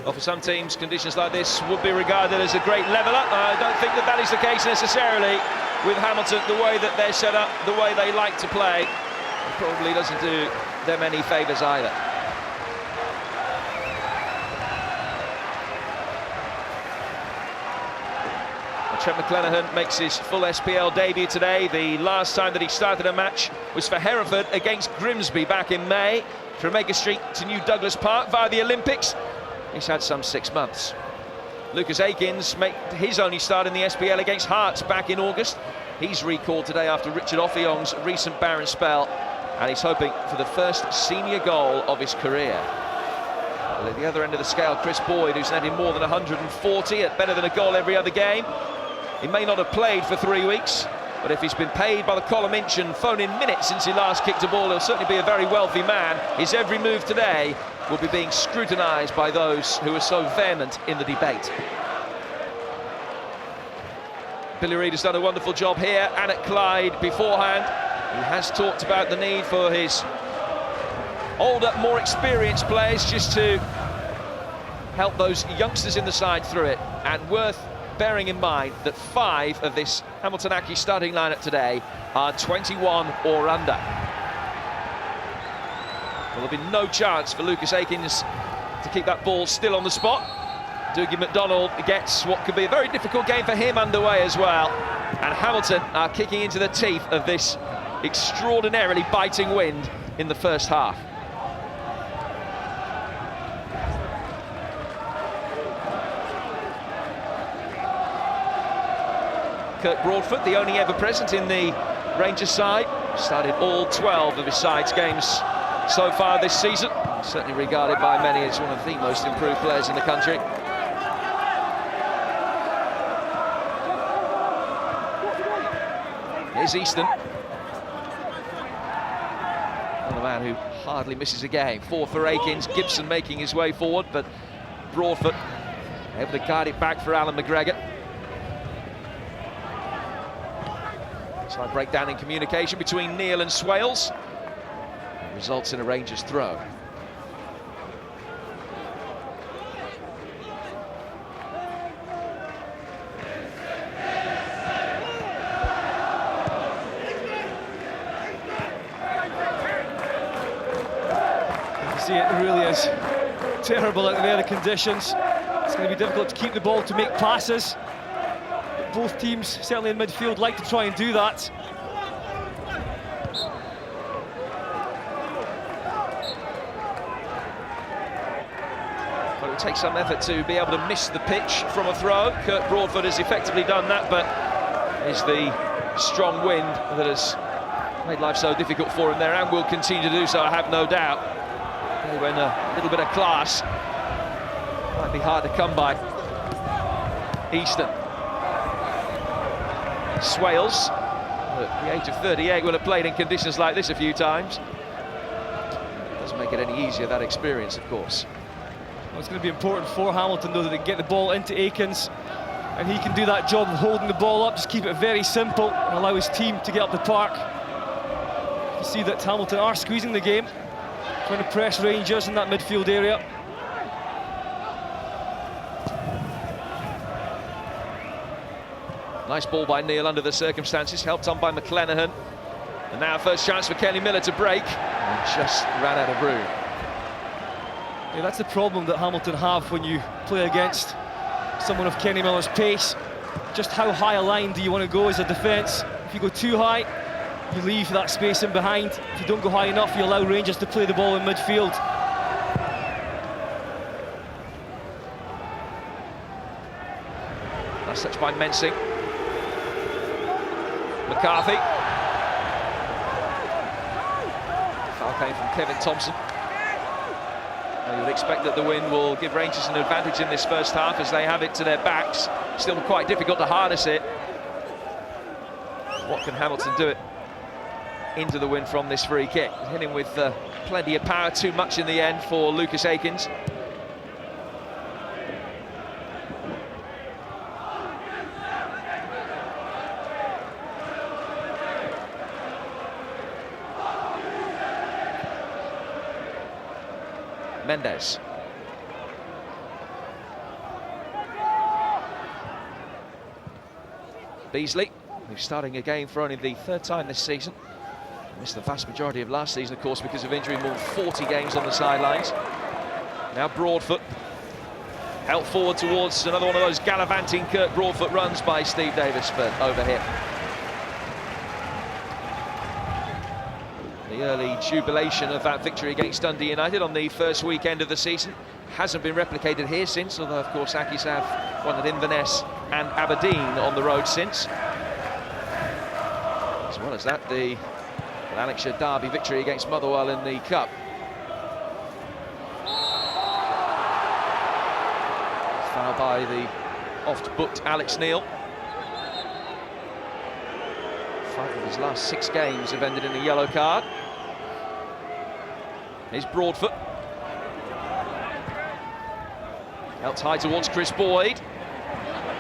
Well, for some teams, conditions like this would be regarded as a great leveller. I don't think that is the case necessarily with Hamilton. The way that they're set up, the way they like to play, probably doesn't do them any favours either. Trent McClenaghan makes his full SPL debut today. The last time that he started a match was for Hereford against Grimsby back in May. From Baker Street to New Douglas Park via the Olympics. He's had some 6 months. Lucas Akins made his only start in the SPL against Hearts back in August. He's recalled today after Richard Offiong's recent barren spell, and he's hoping for the first senior goal of his career. Well, at the other end of the scale, Chris Boyd, who's netted more than 140 at better than a goal every other game. He may not have played for 3 weeks, but if he's been paid by the column inch and phone-in minutes since he last kicked a ball, he'll certainly be a very wealthy man. His every move today will be being scrutinised by those who are so vehement in the debate. Billy Reid has done a wonderful job here and at Clyde beforehand. He has talked about the need for his older, more experienced players just to help those youngsters in the side through it, and worth bearing in mind that 5 of this Hamilton Accy starting lineup today are 21 or under. Well, there'll be no chance for Lucas Akins to keep that ball still on the spot. Dougie McDonald gets what could be a very difficult game for him underway as well. And Hamilton are kicking into the teeth of this extraordinarily biting wind in the first half. Kirk Broadfoot, the only ever present in the Rangers side, started all 12 of his side's games so far this season. Certainly regarded by many as one of the most improved players in the country. Here's Easton. Another man who hardly misses a game. 4 for Akins, Gibson making his way forward, but Broadfoot able to guide it back for Alan McGregor. Slight breakdown in communication between Neil and Swales. Results in a Rangers throw. You can see it really is terrible out there, the conditions. It's going to be difficult to keep the ball, to make passes. Both teams, certainly in midfield, like to try and do that. Well, it would take some effort to be able to miss the pitch from a throw. Kirk Broadfoot has effectively done that, but it's the strong wind that has made life so difficult for him there, and will continue to do so, I have no doubt. When a little bit of class might be hard to come by. Easton. Swales, at the age of 38, will have played in conditions like this a few times. Doesn't make it any easier, that experience, of course. Well, it's going to be important for Hamilton, though, that they get the ball into Akins, and he can do that job of holding the ball up, just keep it very simple, and allow his team to get up the park. You see that Hamilton are squeezing the game, trying to press Rangers in that midfield area. Nice ball by Neil under the circumstances, helped on by McClenaghan. And now first chance for Kenny Miller to break, and just ran out of room. Yeah, that's the problem that Hamilton have when you play against someone of Kenny Miller's pace. Just how high a line do you want to go as a defence? If you go too high, you leave that space in behind. If you don't go high enough, you allow Rangers to play the ball in midfield. Nice touch by Mensing. McCarthy. Foul came from Kevin Thompson. You would expect that the wind will give Rangers an advantage in this first half, as they have it to their backs. Still quite difficult to harness it. What can Hamilton do it into the wind from this free kick? Hitting with plenty of power, too much in the end for Lucas Akins. Mendes. Beasley, who's starting a game for only the third time this season. Missed the vast majority of last season, of course, because of injury, more than 40 games on the sidelines. Now Broadfoot, out forward towards another one of those gallivanting Kurt Broadfoot runs by Steve Davis, but over here. The early jubilation of that victory against Dundee United on the first weekend of the season hasn't been replicated here since, although of course Accies have won at Inverness and Aberdeen on the road since. As well as that, the Lanarkshire derby victory against Motherwell in the Cup. Foul by the oft-booked Alex Neil. 5 of his last 6 games have ended in a yellow card. Here's Broadfoot. Out high towards Chris Boyd.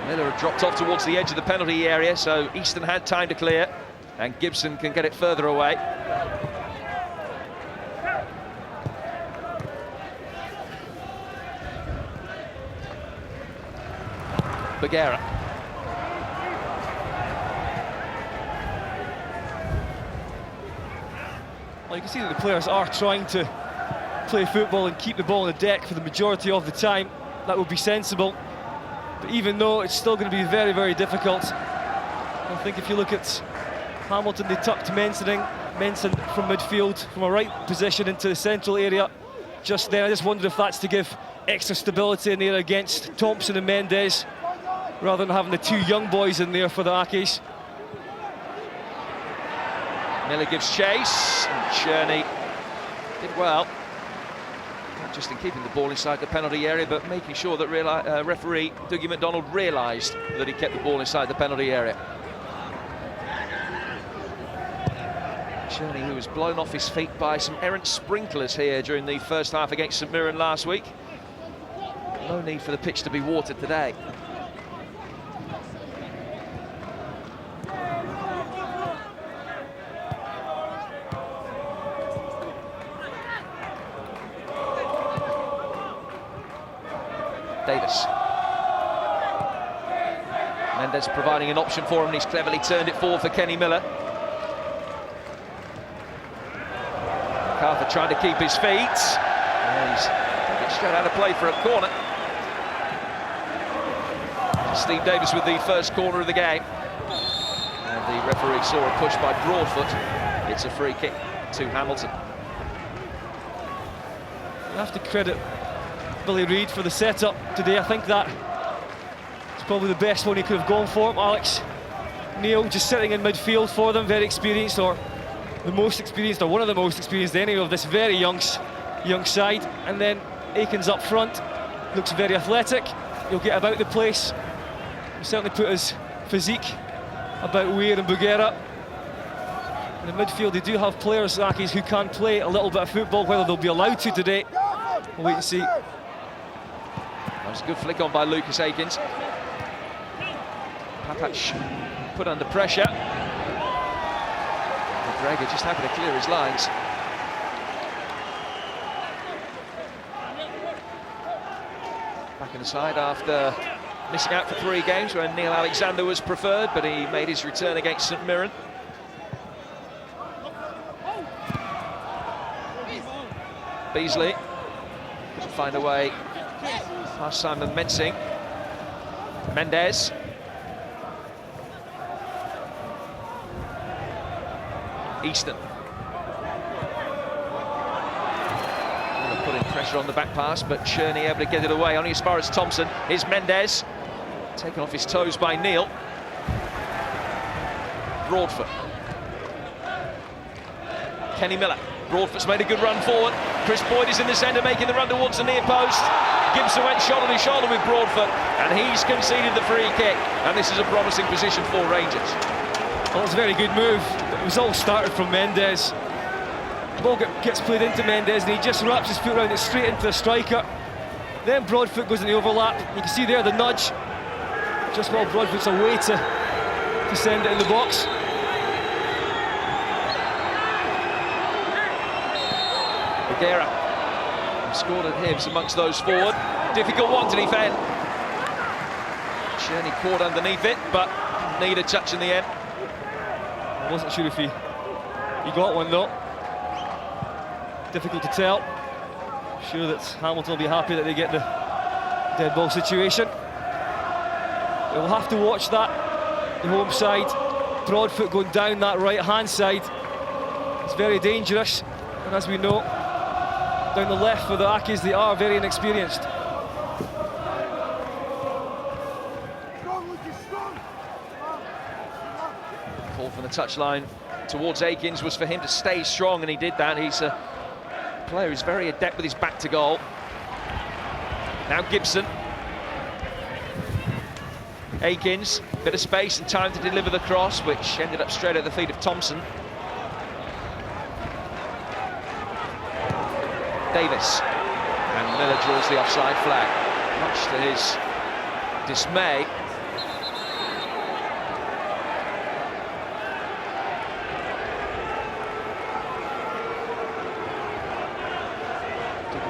Miller had dropped off towards the edge of the penalty area, so Easton had time to clear, and Gibson can get it further away. Bagheera. Well, you can see that the players are trying to play football and keep the ball on the deck for the majority of the time. That would be sensible. But even though it's still going to be very, very difficult, I think if you look at Hamilton, they tucked Menson from midfield, from a right position into the central area just there. I just wondered if that's to give extra stability in there against Thompson and Mendes, rather than having the 2 young boys in there for the Accies. Miller gives chase, and Cherney did well. Not just in keeping the ball inside the penalty area, but making sure that referee Dougie McDonald realised that he kept the ball inside the penalty area. Cherney, who was blown off his feet by some errant sprinklers here during the first half against St Mirren last week. No need for the pitch to be watered today. Davis. Mendes providing an option for him, and he's cleverly turned it forward for Kenny Miller. MacArthur trying to keep his feet. Yeah, he's taking it straight out of play for a corner. Steve Davis with the first corner of the game. And the referee saw a push by Broadfoot. It's a free kick to Hamilton. You have to credit Billy Reid for the setup today. I think that it's probably the best one he could have gone for. Alex Neil just sitting in midfield for them, very experienced, or the most experienced, or one of the most experienced anyway, of this very young side. And then Aikens up front, looks very athletic. He'll get about the place. He'll certainly put his physique about Weir and Bagheera. In the midfield, they do have players, Accies, who can play a little bit of football. Whether they'll be allowed to today, we'll wait and see. That was a good flick on by Lucas Aikens. Papac put under pressure. McGregor just happy to clear his lines. Back inside after missing out for 3 games when Neil Alexander was preferred, but he made his return against St Mirren. Beasley couldn't find a way past Simon Mensing. Mendes. Easton. Putting pressure on the back pass, but Cherney able to get it away, only as far as Thompson. Here's Mendes, taken off his toes by Neil. Broadfoot. Kenny Miller. Broadfoot's made a good run forward. Chris Boyd is in the centre, making the run towards the near post. Gibson went shoulder to shoulder with Broadfoot, and he's conceded the free kick. And this is a promising position for Rangers. Well, it's a very good move. It was all started from Mendes. The ball gets played into Mendes, and he just wraps his foot around it straight into the striker. Then Broadfoot goes in the overlap. You can see there the nudge, just while Broadfoot's away to send it in the box. Bagheera scored at Hibs amongst those forward. Difficult one to defend. Cherney caught underneath it, but Didn't need a touch in the end. I wasn't sure if he got one though. Difficult to tell. Sure that Hamilton will be happy that they get the dead ball situation. We'll have to watch that. The home side, Broadfoot going down that right-hand side. It's very dangerous, and as we know, down the left for the Accies, they are very inexperienced. Call from the touchline towards Akins was for him to stay strong, and he did that. He's a player who's very adept with his back to goal. Now Gibson. Akins, bit of space and time to deliver the cross, which ended up straight at the feet of Thompson. Davis, and Miller draws the offside flag, much to his dismay.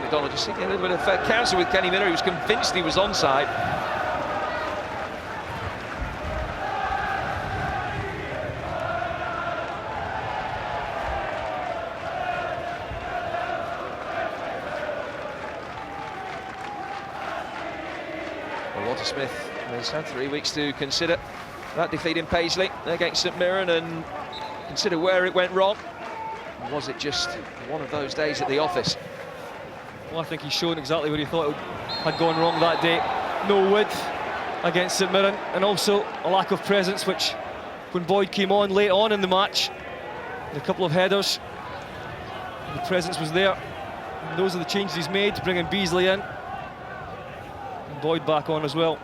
McDonald just seeking a little bit of counsel with Kenny Miller. He was convinced he was onside. Well, Walter Smith has had 3 weeks to consider that defeat in Paisley against St Mirren and consider where it went wrong. Or was it just one of those days at the office? Well, I think he's shown exactly where he thought it had gone wrong that day. No width against St Mirren, and also a lack of presence, which, when Boyd came on late on in the match, a couple of headers, the presence was there. And those are the changes he's made, bringing Beasley in, and Boyd back on as well.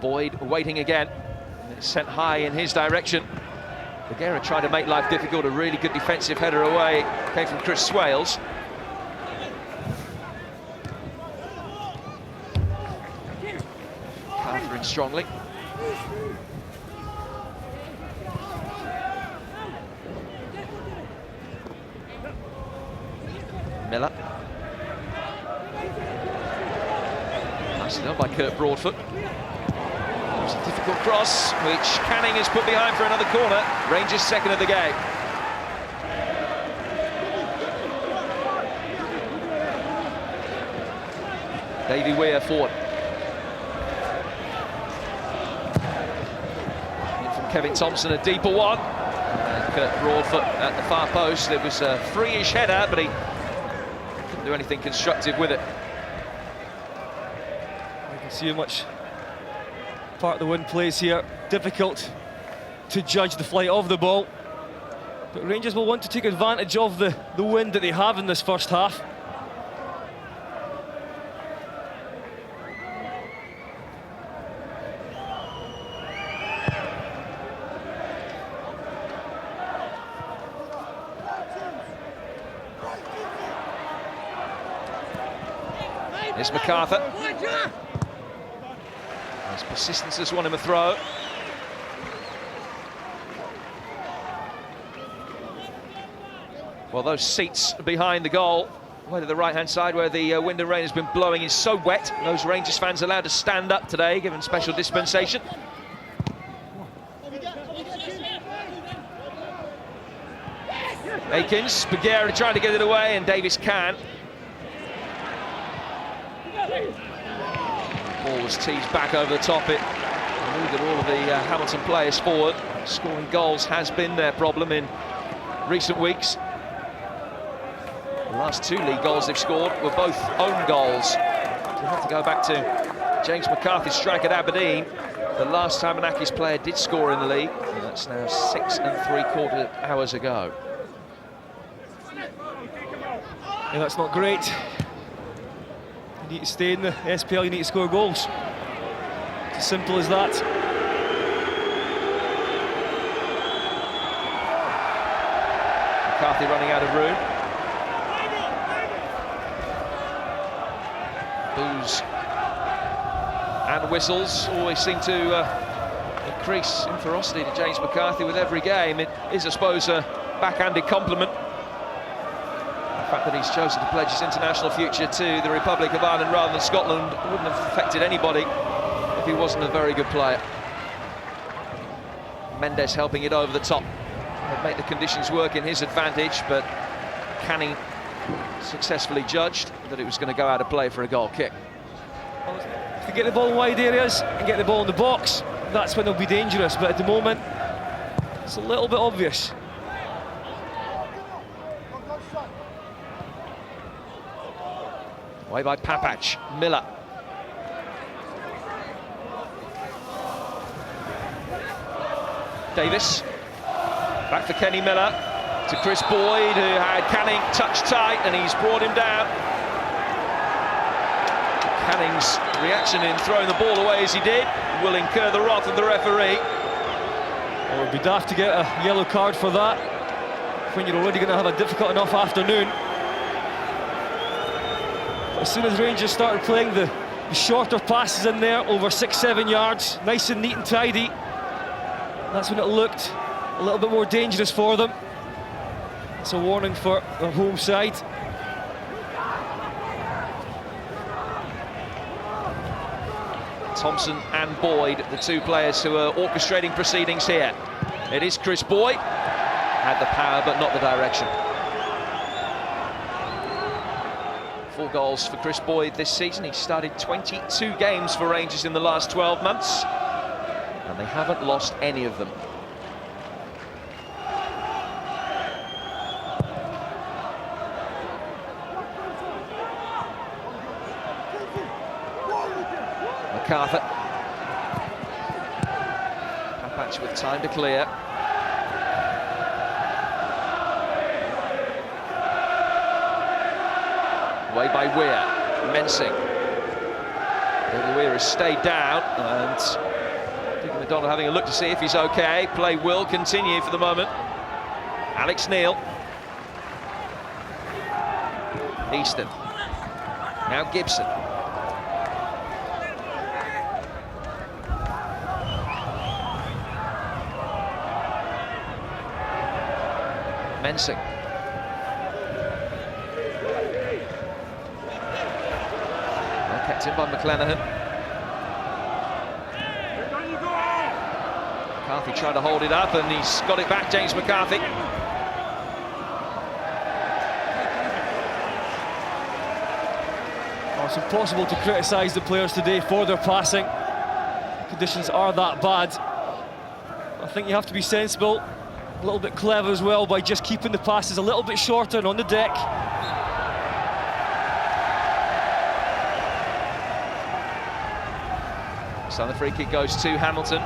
Boyd waiting again, and it's sent high in his direction. Nogueira tried to make life difficult, a really good defensive header away, came from Chris Swales. Catherine strongly. Miller. Nicely done by Kurt Broadfoot. A difficult cross, which Canning has put behind for another corner. Rangers second of the game. Davy Weir forward. In from Kevin Thompson, a deeper one. And Kurt Broadfoot at the far post. It was a free-ish header, but he couldn't do anything constructive with it. You can see how much part of the wind plays here. Difficult to judge the flight of the ball, but Rangers will want to take advantage of the wind that they have in this first half. Here's MacArthur. His persistence has won him a throw. Well, those seats behind the goal, way to the right-hand side where the wind and rain has been blowing, is so wet. Those Rangers fans allowed to stand up today, given special dispensation. Akins, Nogueira trying to get it away, and Davis can. Ball was teased back over the top. It moved all of the Hamilton players forward. Scoring goals has been their problem in recent weeks. The last 2 league goals they've scored were both own goals. You have to go back to James McCarthy's strike at Aberdeen. The last time an Accies player did score in the league, and that's now 6 3/4 hours ago. Yeah, that's not great. You need to stay in the SPL, you need to score goals. It's as simple as that. McCarthy running out of room. Boos and whistles always seem to increase in ferocity to James McCarthy with every game. It is, I suppose, a backhanded compliment. fact that he's chosen to pledge his international future to the Republic of Ireland rather than Scotland wouldn't have affected anybody if he wasn't a very good player. Mendes helping it over the top. They'd make the conditions work in his advantage, but Canning successfully judged that it was going to go out of play for a goal kick. If they get the ball in wide areas and get the ball in the box, that's when they'll be dangerous, but at the moment it's a little bit obvious. Away by Papac, Miller. Davis, back for Kenny Miller, to Chris Boyd, who had Canning touched tight, and he's brought him down. Canning's reaction in throwing the ball away as he did will incur the wrath of the referee. Well, it would be daft to get a yellow card for that when you're already going to have a difficult enough afternoon. But as soon as Rangers started playing the shorter passes in there, over 6-7 yards, nice and neat and tidy, that's when it looked a little bit more dangerous for them. It's a warning for the home side. Thompson and Boyd, the two players who are orchestrating proceedings here. It is Chris Boyd, had the power but not the direction. 4 goals for Chris Boyd this season. He started 22 games for Rangers in the last 12 months, and they haven't lost any of them. MacArthur. Papac with time to clear. Away by Weir. Mensing. David Weir has stayed down, and Dick McDonald having a look to see if he's okay. Play will continue for the moment. Alex Neil. Easton. Now Gibson. Mensing. Well kept in by McLenaghan. McCarthy trying to hold it up, and he's got it back, James McCarthy. Oh, it's impossible to criticise the players today for their passing. Conditions are that bad. I think you have to be sensible, a little bit clever as well, by just keeping the passes a little bit shorter and on the deck. So the free kick goes to Hamilton.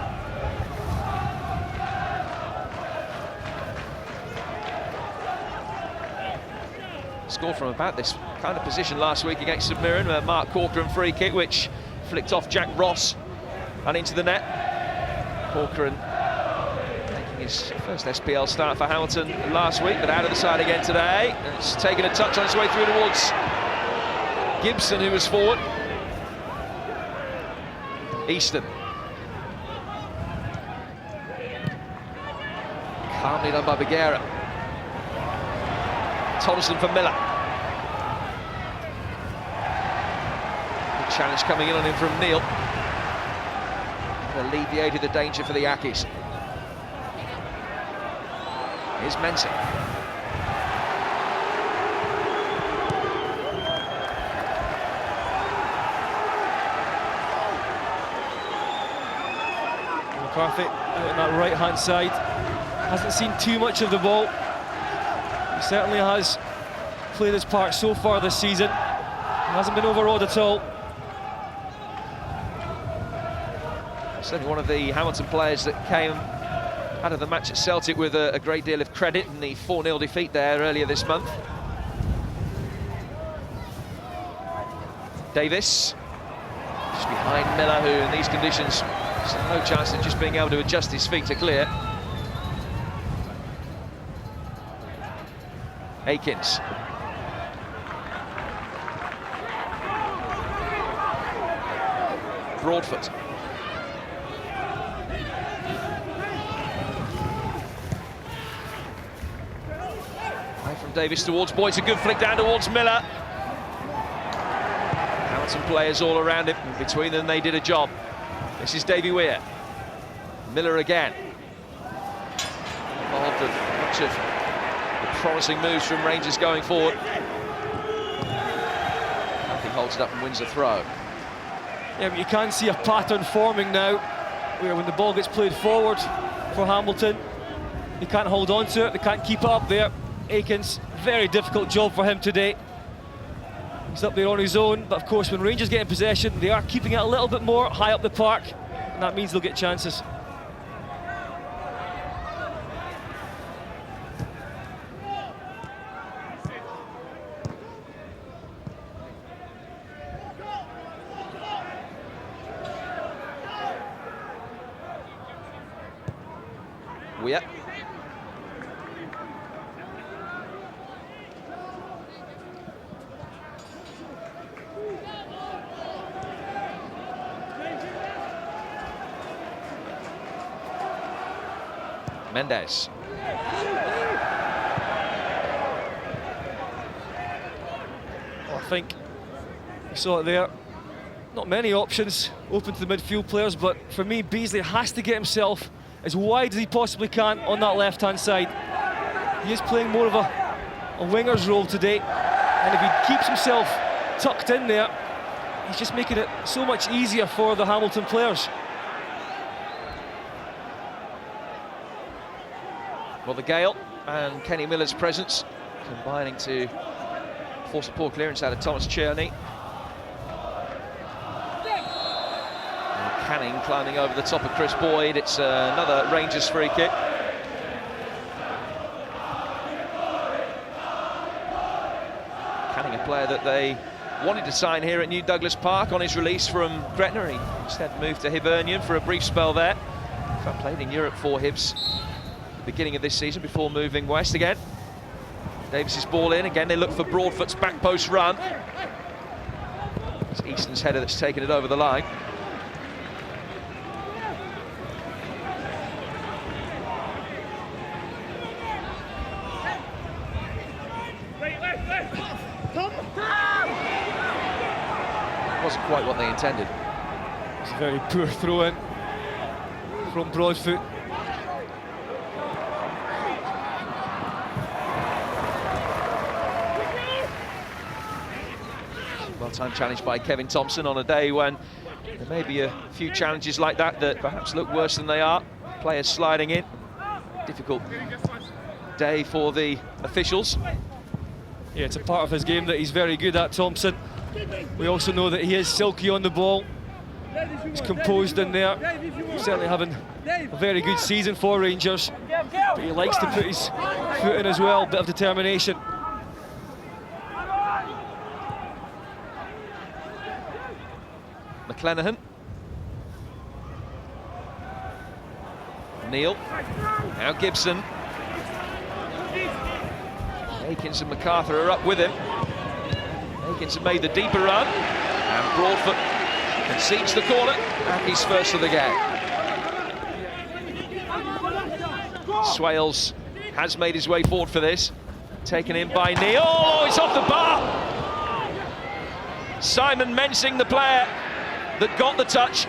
Scored from about this kind of position last week against St Mirren, where Mark Corcoran free kick, which flicked off Jack Ross and into the net. Corcoran his first SPL start for Hamilton last week, but out of the side again today. And it's taken a touch on its way through towards Gibson, who was forward. Easton. Calmly done by Bagheera. Thompson for Miller. Good challenge coming in on him from Neil. Alleviated the danger for the Ackies. Here's Mensing. McCarthy out on that right-hand side. Hasn't seen too much of the ball. He certainly has played his part so far this season. He hasn't been overawed at all. Certainly one of the Hamilton players that came out of the match at Celtic with a great deal of credit in the 4-0 defeat there earlier this month. Davis, just behind Miller, who in these conditions has no chance of just being able to adjust his feet to clear. Akins. Broadfoot. From Davis towards Boyd, it's a good flick down towards Miller. Hamilton players all around him, and between them they did a job. This is Davy Weir. Miller again. Involved with much of the promising moves from Rangers going forward. Nothing holds it up and wins the throw. Yeah, but you can see a pattern forming now, where when the ball gets played forward for Hamilton, they can't hold on to it, they can't keep it up there. Aikens, very difficult job for him today. He's up there on his own, but of course when Rangers get in possession, they are keeping it a little bit more high up the park, and that means they'll get chances. Weir. Mendes. Well, I think you saw it there. Not many options open to the midfield players, but for me, Beasley has to get himself as wide as he possibly can on that left-hand side. He is playing more of a winger's role today, and if he keeps himself tucked in there, he's just making it so much easier for the Hamilton players. Well, the gale and Kenny Miller's presence combining to force a poor clearance out of Thomas Tierney. And Canning climbing over the top of Chris Boyd. It's another Rangers free kick. Canning, a player that they wanted to sign here at New Douglas Park on his release from Gretna. He instead moved to Hibernian for a brief spell there. In fact, played in Europe for Hibs beginning of this season before moving west again. Davis's ball in again. They look for Broadfoot's back post run. It's Easton's header that's taken it over the line. Wasn't quite what they intended. It's a very poor throw-in from Broadfoot. Well-timed challenge by Kevin Thompson on a day when there may be a few challenges like that that perhaps look worse than they are. Players sliding in. Difficult day for the officials. Yeah, it's a part of his game that he's very good at, Thompson. We also know that he is silky on the ball. He's composed in there. He's certainly having a very good season for Rangers. But he likes to put his foot in as well, bit of determination. McClenaghan. Neil. Now Gibson. Aikens and MacArthur are up with him. Aikens have made the deeper run. And Broadfoot concedes the corner. And he's first of the game. Swales has made his way forward for this. Taken in by Neil. Oh, it's off the bar! Simon Mensing, the player that got the touch.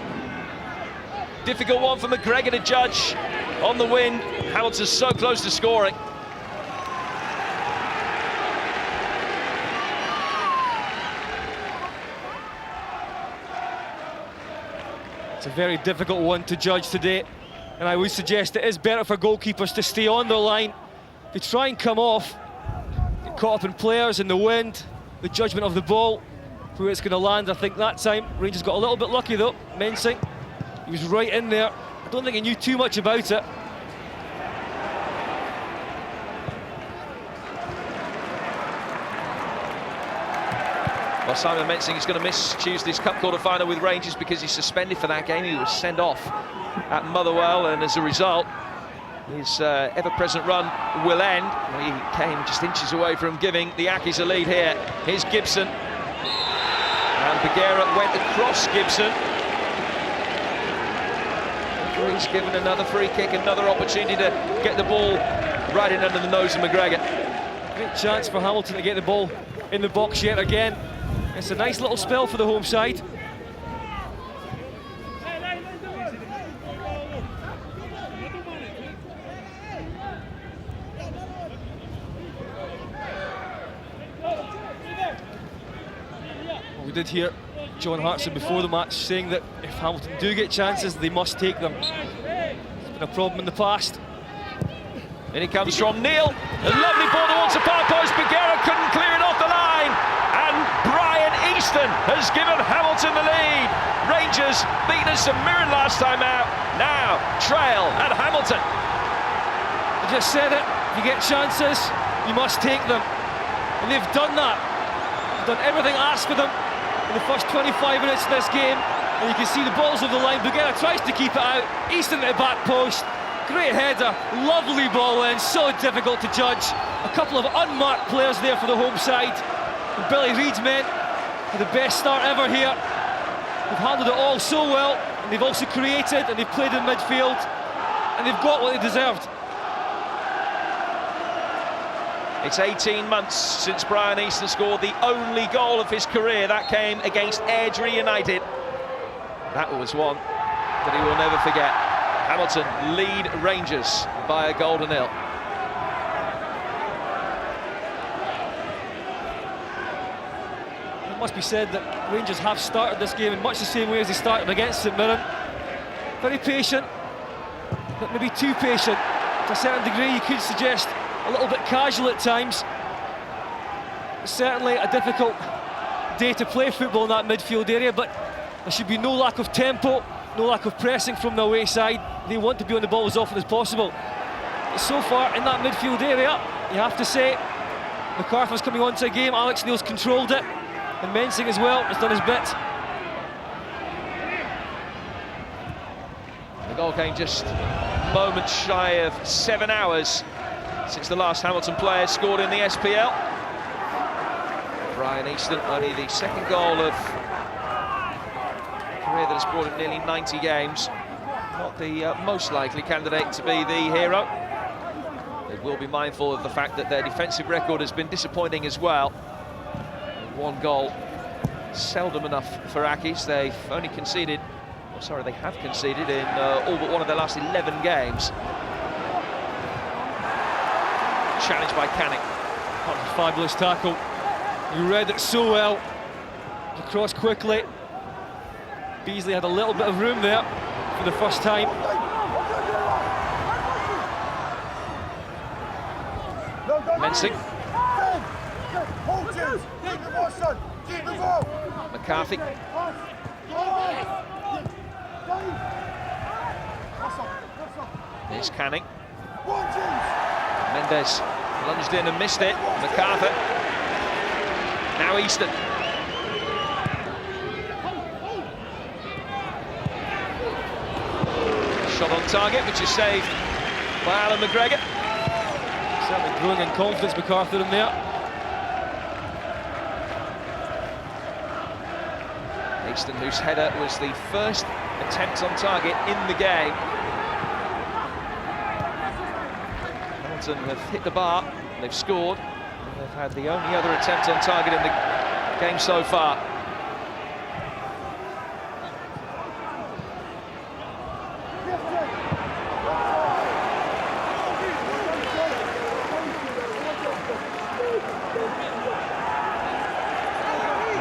Difficult one for McGregor to judge on the win. Hamilton's so close to scoring. It's a very difficult one to judge today, and I would suggest it is better for goalkeepers to stay on their line. They try and come off, get caught up in players, in the wind, the judgment of the ball, where it's going to land. I think that time Rangers got a little bit lucky though. Mensing, he was right in there. I don't think he knew too much about it. Well, Simon Mensing is going to miss Tuesday's Cup quarter-final with Rangers because he's suspended for that game. He was sent off at Motherwell, and as a result, his ever-present run will end. He came just inches away from giving the Ackies a lead here. Here's Gibson. And Bagheera went across Gibson. He's given another free kick, another opportunity to get the ball right in under the nose of McGregor. Great chance for Hamilton to get the ball in the box yet again. It's a nice little spell for the home side. We did hear John Hartson before the match saying that if Hamilton do get chances, they must take them. It's been a problem in the past. In it comes from Neil. A lovely ball towards the far post. Peguera couldn't clear it off the line. And Brian Easton has given Hamilton the lead. Rangers beat us St Mirren last time out. Now trail at Hamilton. I just said it. If you get chances, you must take them. And they've done that. They've done everything asked for them in the first 25 minutes of this game. And you can see the ball's over the line. Peguera tries to keep it out. Easton at the back post. Great header, lovely ball in, so difficult to judge. A couple of unmarked players there for the home side. And Billy Reid's men had the best start ever here. They've handled it all so well, and they've also created, and they've played in midfield, and they've got what they deserved. It's 18 months since Brian Easton scored the only goal of his career. That came against Airdrie United. That was one that he will never forget. Hamilton lead Rangers by a goal to nil. It must be said that Rangers have started this game in much the same way as they started against St Mirren. Very patient, but maybe too patient. To a certain degree, you could suggest a little bit casual at times. Certainly a difficult day to play football in that midfield area, but there should be no lack of tempo, no lack of pressing from the away side. They want to be on the ball as often as possible. But so far in that midfield area, you have to say, MacArthur's coming onto a game, Alex Neil's controlled it, and Mensing as well has done his bit. The goal came just moments shy of 7 hours since the last Hamilton player scored in the SPL. Brian Easton, only the second goal of a career that has brought him nearly 90 games. Not the most likely candidate to be the hero. They will be mindful of the fact that their defensive record has been disappointing as well. One goal, seldom enough for Accies. They've only conceded, oh, sorry, they have conceded in all but one of their last 11 games. Challenged by Canning. That was a fabulous tackle. You read it so well. Across quickly. Beasley had a little bit of room there for the first time. Mensing. McCarthy. Here's Canning. Mendes lunged in and missed it. MacArthur. Now Easton. Shot on target, which is saved by Alan McGregor. Certainly growing in confidence, MacArthur in there. Easton, whose header was the first attempt on target in the game. Hamilton have hit the bar, they've scored, and they've had the only other attempt on target in the game so far.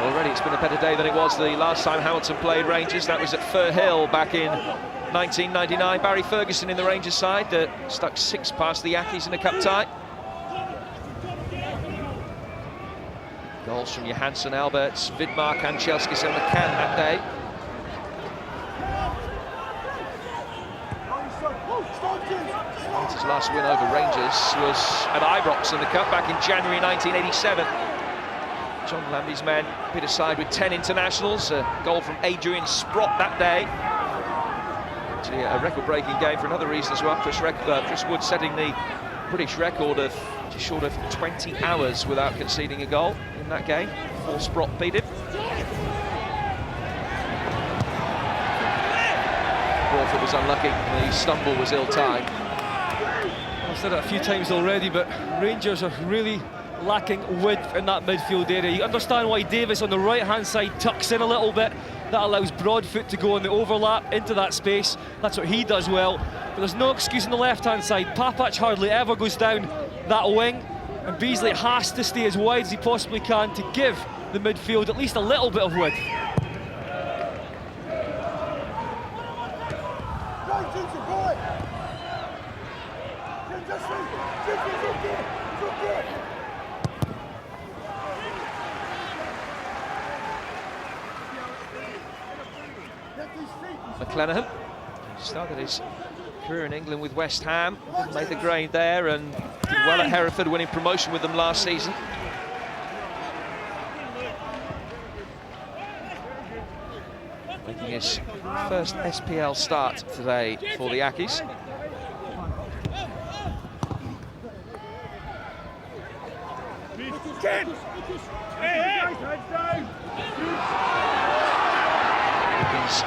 Already it's been a better day than it was the last time Hamilton played Rangers. That was at Firhill back in 1999. Barry Ferguson in the Rangers side that stuck 6 past the Accies in a cup tie. Goals from Johansson, Alberts, Vidmar, Kanchelskis and McCann that day. His last win over Rangers was at Ibrox in the cup back in January 1987. John Lambie's men pit aside with 10 internationals, a goal from Adrian Sprott that day. Actually a record-breaking game for another reason as well. Chris Wood setting the British record of just short of 20 hours without conceding a goal in that game, before Sprott beat him. Crawford was unlucky, the stumble was ill-timed. I've said it a few times already, but Rangers are really lacking width in that midfield area. You understand why Davis on the right-hand side tucks in a little bit. That allows Broadfoot to go in the overlap into that space. That's what he does well. But there's no excuse on the left-hand side. Papac hardly ever goes down that wing, and Beasley has to stay as wide as he possibly can to give the midfield at least a little bit of width. McClenaghan started his career in England with West Ham, made the grade there and did well at Hereford, winning promotion with them last season. Making his first SPL start today for the Ackies. He's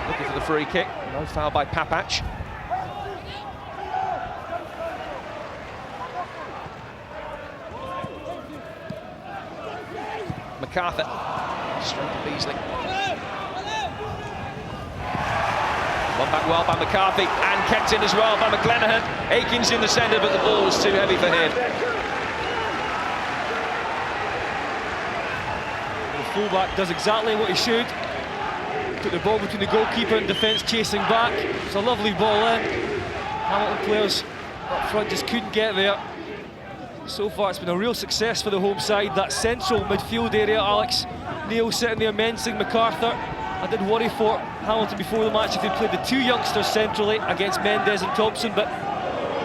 looking for the free kick. No foul by Papac. MacArthur straight to Beasley. One back well by McCarthy and kept in as well by McClenaghan. Aikens in the centre, but the ball was too heavy for him. The fullback does exactly what he should. Put the ball between the goalkeeper and defence chasing back. It's a lovely ball in. Hamilton players up front just couldn't get there. So far it's been a real success for the home side. That central midfield area, Alex. Neil sitting there menacing MacArthur. I did worry for Hamilton before the match if they played the two youngsters centrally against Mendes and Thompson, but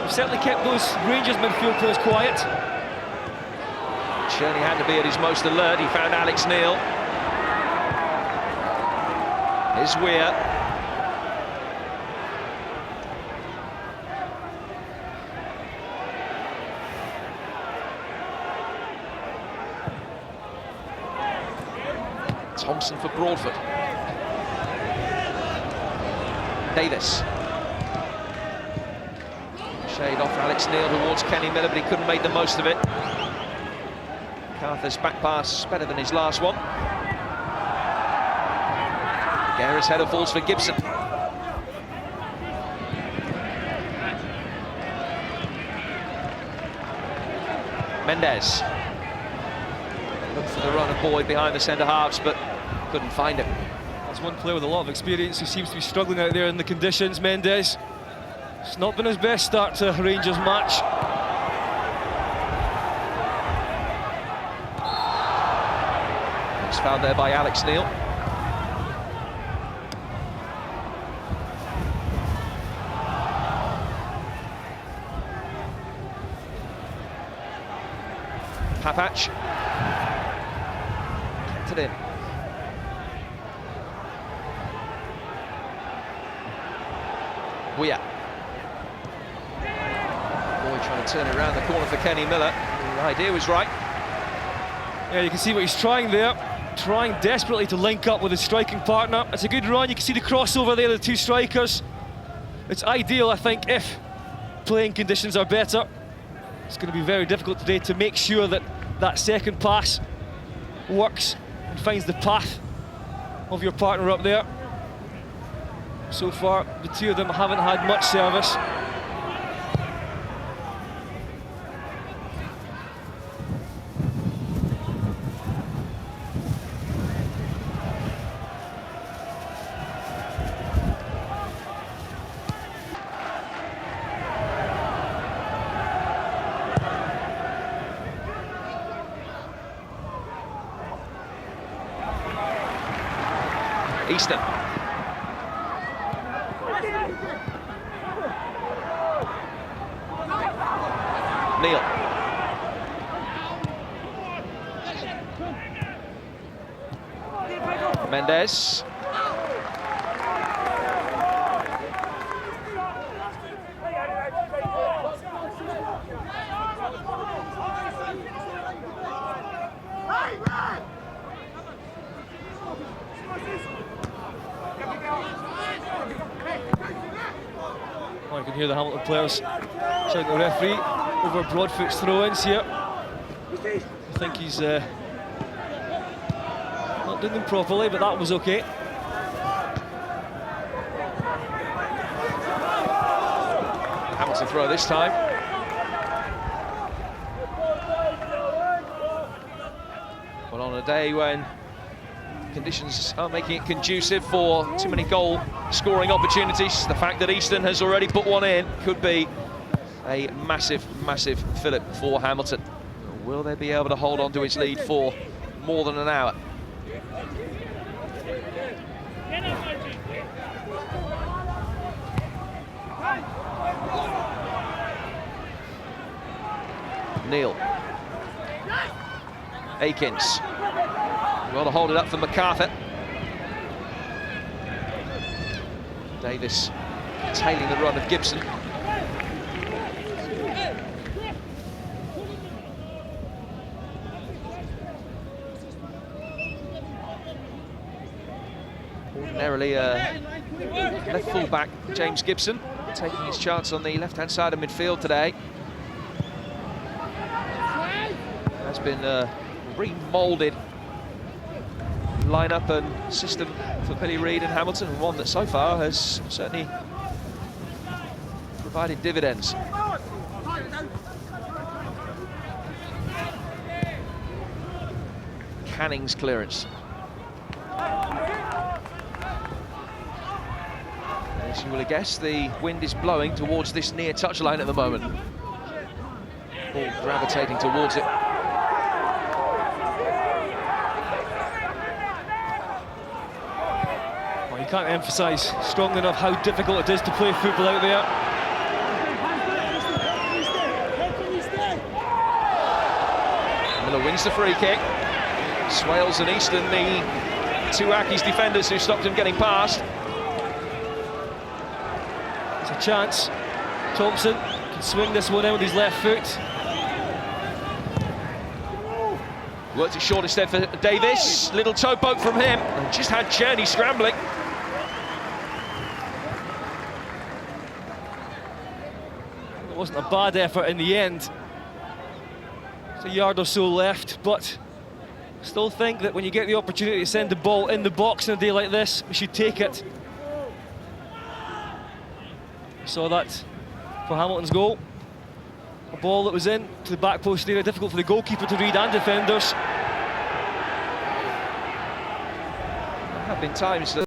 they've certainly kept those Rangers midfield players quiet. Cherney had to be at his most alert. He found Alex Neil. Here's Weir. Thompson for Broadfoot. Davis. Shade off Alex Neil towards Kenny Miller, but he couldn't make the most of it. MacArthur's back pass better than his last one. Guerra's header falls for Gibson. Mendes. Looked for the run of Boyd behind the centre halves, but couldn't find him. That's one player with a lot of experience who seems to be struggling out there in the conditions, Mendes. It's not been his best start to a Rangers match. It's fouled there by Alex Neil. Papac. Kept it in. Weir. Boy trying to turn it around the corner for Kenny Miller. The idea was right. Yeah, you can see what he's trying there. Trying desperately to link up with his striking partner. It's a good run. You can see the crossover there, the two strikers. It's ideal, I think, if playing conditions are better. It's going to be very difficult today to make sure that that second pass works and finds the path of your partner up there. So far, the two of them haven't had much service. Easton. Neil. Mendes. Oh, you can hear the Hamilton players shouting at the referee over Broadfoot's throw-ins here. I think he's not doing them properly, but that was okay. Hamilton throw this time. But on a day when conditions aren't making it conducive for too many goal scoring opportunities, the fact that Easton has already put one in could be a massive, massive fillip for Hamilton. Will they be able to hold on to its lead for more than an hour? Neil. Akins. Well to hold it up for MacArthur. Davis tailing the run of Gibson. Ordinarily left full-back James Gibson, taking his chance on the left-hand side of midfield today. Has been remoulded lineup and system for Billy Reid and Hamilton, and one that so far has certainly provided dividends. Canning's clearance. As you will have guessed, the wind is blowing towards this near touchline at the moment. Ball gravitating towards it. Well, you can't emphasise strongly enough how difficult it is to play football out there. Miller wins the free kick. Swales and Easton, the two Accies defenders who stopped him getting past. It's a chance. Thompson can swing this one in with his left foot. Worked it short instead for Davis. Little toe poke from him. And just had Journey scrambling. It wasn't a bad effort in the end. It's a yard or so left, but I still think that when you get the opportunity to send the ball in the box in a day like this, we should take it. Saw that for Hamilton's goal. A ball that was in to the back post area, difficult for the goalkeeper to read and defenders. There have been times that